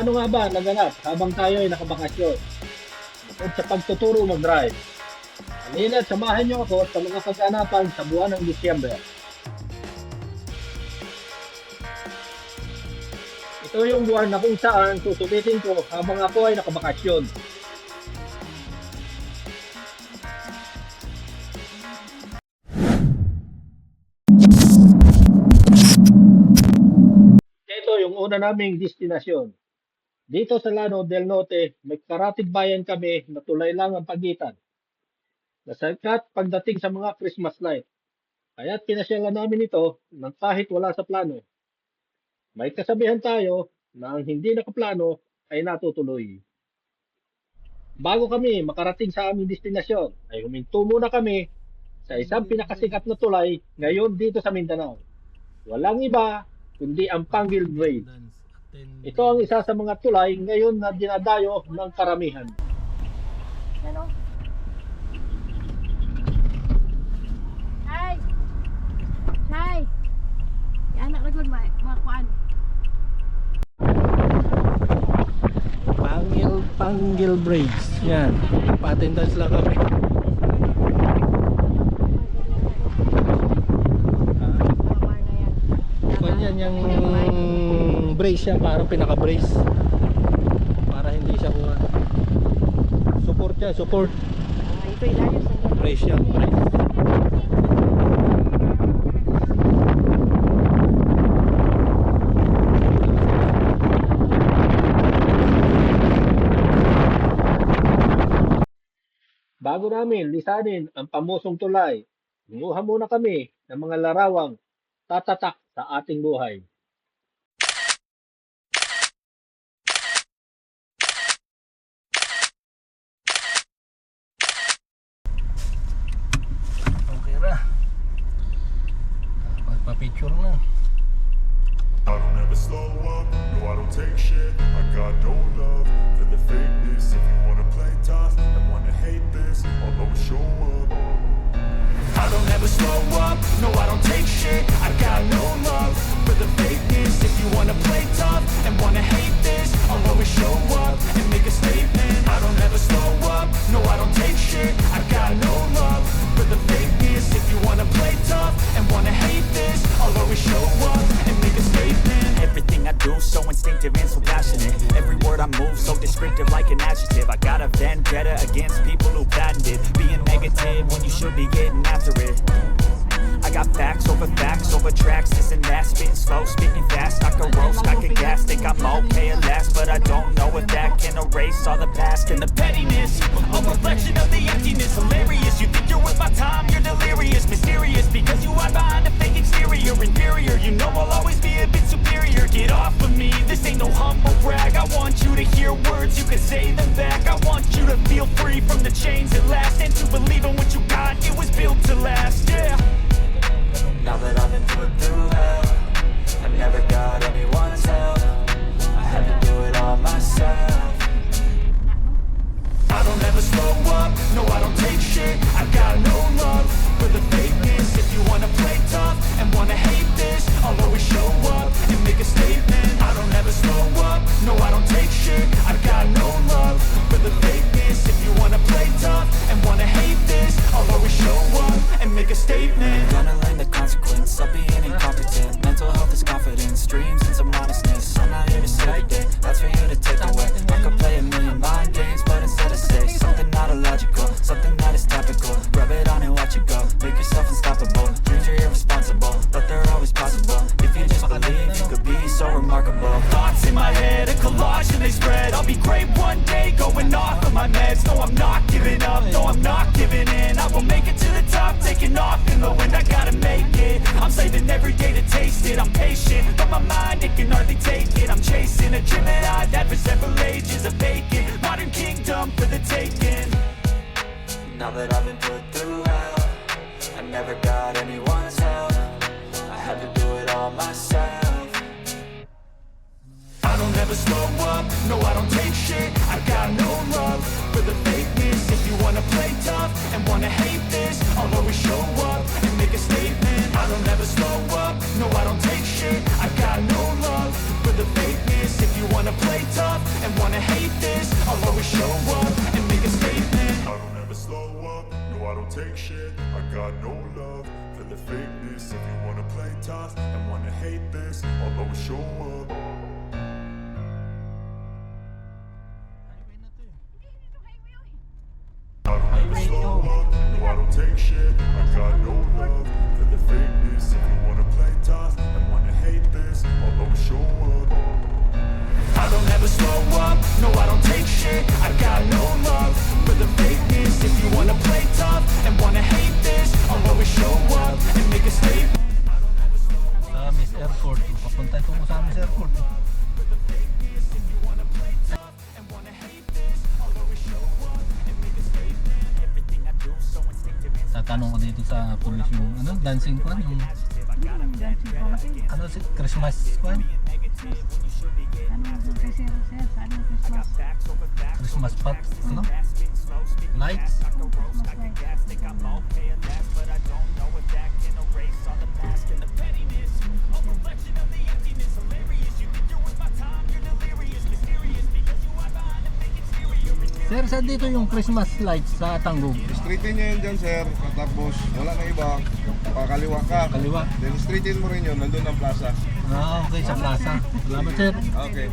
Ano nga ba naganap habang tayo ay nakabakasyon? Bukod sa pagtuturo mag-drive. Halina't samahan niyo ako sa mga kaganapan sa buwan ng Disyembre. Ito yung buwan na kung saan susulitin ko habang ako ay nakabakasyon. Ito yung una naming destinasyon. Dito sa Lano del Norte, may karatig bayan kami na tulay lang ang pagitan. Nasagkat pagdating sa mga Christmas light. Kaya't pinasyalan namin ito nang kahit wala sa plano. May kasabihan tayo na ang hindi nakaplano ay natutuloy. Bago kami makarating sa aming destinasyon, ay huminto muna kami sa isang pinakasikat na tulay ngayon dito sa Mindanao. Walang iba kundi ang Panggil Bridge. Ito ang isa sa mga tulay ngayon na dinadayo ng karamihan. Ano? Hi! Hi! Anak na good, mga kuan. Panggil Bridge. Yan. Pa-attendance lang kami. Ganyan yung brace siya, parang pinaka-brace. Para hindi siya kuha. Support siya, support. Ito ilalim sa Brace siya, brace. Bago namin lisanin ang pamusong tulay, lumuha muna kami ng mga larawang tatatak sa ating buhay. Okay na. Magpa-picture na. I don't ever slow up, no I don't take shit. I got no love for the fakeness. If you wanna play tough and wanna hate this, I'll always show up. I don't ever slow up, no I don't take shit. I got no love for the fakeness. If you wanna play tough and wanna hate this, I'll always show up and make a statement. I don't ever slow up, no I don't take shit. I got no love for the fakeness. If you wanna play tough and wanna hate this, I'll always show up and make a statement. Everything I do so instinctive and so passionate. Every word I move so descriptive like an adjective. I got a vendetta against people who patented being negative when you should be getting after it. I got facts over tracks, this and that. Spitting slow, spitting fast, I can roast, I can gas. Think I'm okay at last, but I don't know if that can erase all the past. And the pettiness, a reflection of the emptiness. Hilarious, you think you're worth my time, you're delirious. Mysterious, because you hide behind a fake exterior. Inferior, you know I'll always be a bit superior. Get off of me, this ain't no humble brag. I want you to hear words, you can say them back. I want you to feel free from the chains that last, and to believe in what you got, it was built to last, yeah. Now that I've been put through hell, I never got anyone's help. I had to do it all myself. I don't ever slow up, no I don't take shit. I got no love for the fakeness. If you wanna play tough and wanna hate this, I'll always show up and make a statement. I don't ever slow up, no I don't take shit. I got no love for the fakeness. If you wanna play tough and wanna hate this, I'll always show up and make a statement. Gonna learn the consequence of being incompetent. Mental health is confidence, dreams and some honestness. I'm not here to save the day, that's for you to take away. I could play a million mind games, but instead I say something not illogical, something that is topical. Rub it on and watch it go, make yourself unstoppable. Dreams are irresponsible, but they're always possible. If you just believe, you could be so remarkable. Thoughts in my head, a collage and they spread. I'll be great one day, going off of my meds. No, I'm not giving up, no, I'm not giving in. I will make it to the top, taking off in the wind. I gotta make it, I'm saving every day to taste it. I'm patient, but my mind, it can hardly take it. I'm chasing a dream that I've had for several ages. A vacant, modern kingdom for the taking. Now that I've been put through hell, I never got anyone's help. I had to do it all myself. I don't ever slow up, no I don't take shit. I got no love for the fakeness. If you wanna play tough and wanna hate this, I'll always show up and make a statement. I don't ever slow up, no I don't take shit. I got no love for the fakeness. If you wanna play tough don't take shit. I got no love for the fakeness. If you wanna play tough and wanna hate this, I'll always show up. I don't ever slow up, no I don't take shit. I got no love for the fakeness. If you wanna play tough and wanna hate this, I'll always show up. I don't ever slow up, no I don't take shit. I got no love for the fakeness. If you wanna play tough and wanna hate this, I'll always show up and make a statement. Sa Miss Airport. Papunta ko sa Miss Airport. Tatanong ko dito sa police yung ano, dancing kwan, yung ano si Christmas kwan? Christmas pot, ano? Lights? Sir, saan dito yung Christmas lights sa Tanggog? Straightin nyo yun dyan, sir. Tapos, wala na iba. Pakaliwa ka. Kaliwa. Then, straightin mo rin yun. Nandun ang plaza. Ah, okay, sa plaza. Salamat, sir. Okay.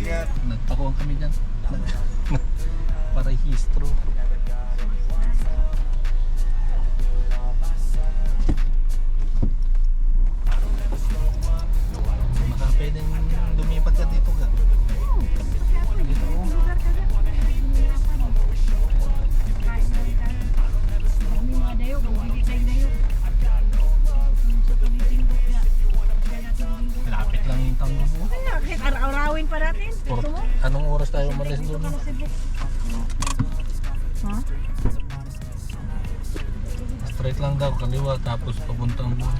Ingat. Nagtakuan kami dyan. Parehistro. Baka pwedeng lumipat ka dito ga. Dito oh. Lapit lang yung tango mo. Kahit araw-arawin pa natin. Gusto mo? Anong oras tayo umalis doon? Ha? Straight lang daw, kaliwa, tapos papuntang buwan.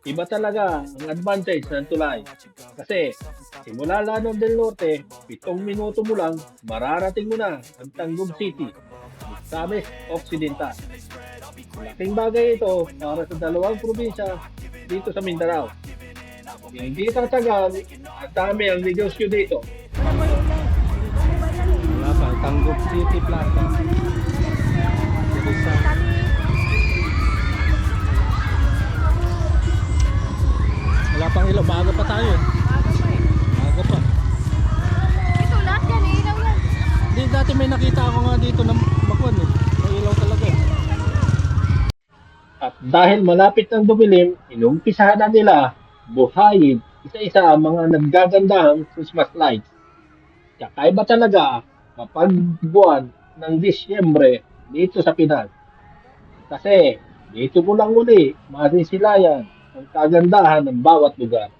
Iba talaga ang advantage ng tulay. Kasi simula Llano del Norte, 7 minuto mo lang, mararating mo na ang Tangub City, Misamis Occidental. Malaking bagay ito para sa dalawang probinsya dito sa Mindanao. Hindi tatagal, at dami ang negosyo dito. Wala pa, Tanggog City Plaza. Dito sa... Wala pang ilaw, maaga pa tayo. Maaga pa. Ito lahat yan, ilaw yan. Hindi, dati may nakita ako nga dito na makwan eh. May ilaw talaga. At dahil malapit ng dumilim, inumpisahan na nila buhayin isa-isa ang mga naggagandahang Christmas lights. Kakaiba talaga kapag buwan ng Disyembre dito sa Pinas. Kasi dito mo lang uli masisilayan ang kagandahan ng bawat lugar.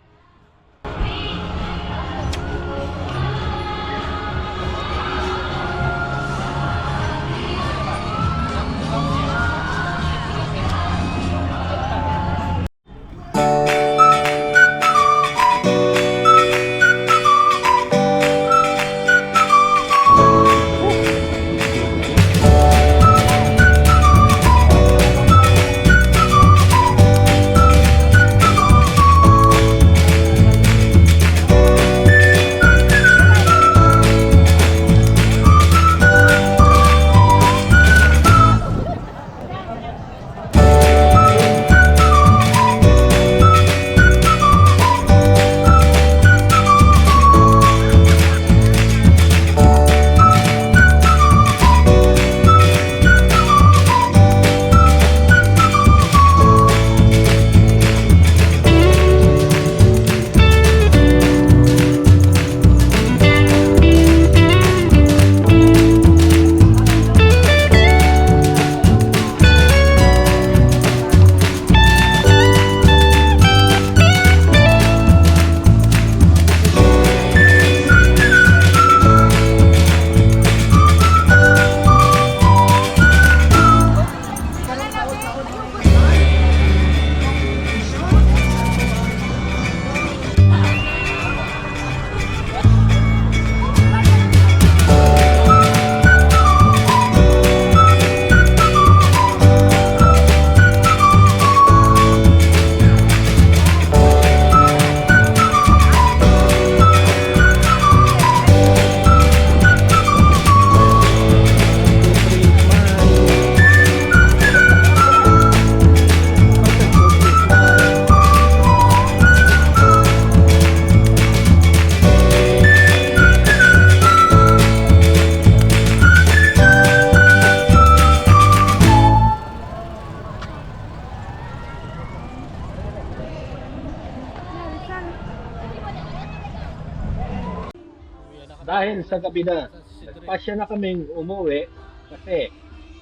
Dahil sa gabi na, nagpasya na kaming umuwi kasi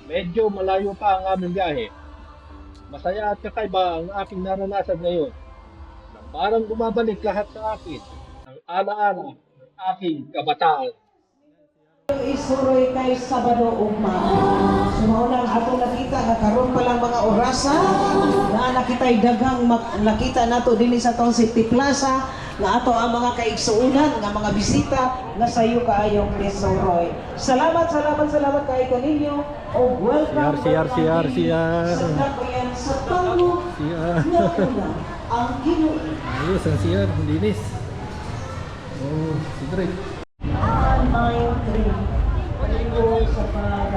medyo malayo pa ang aming biyahe. Masaya at kakaiba ang aking naranasan ngayon. Parang bumabalik lahat sa akin ang alaala ng aking kabataan. Isuroy kay Sabado ugma. Sumauna ang atong nakita nga karon pa lang mga orasan na nakitay daghang nakita nato dinhi sa tong City Plaza nga ato ang mga kaigsuunan nga mga bisita nga sayo kaayong Isuroy. Salamat kay kaninyo o welcome CR. sa Dakbayan sa Tango CR. nga una ang Ginoo. Ayos, ang CR, linis. Oh, si Drake. 9-3. Paligo sa pag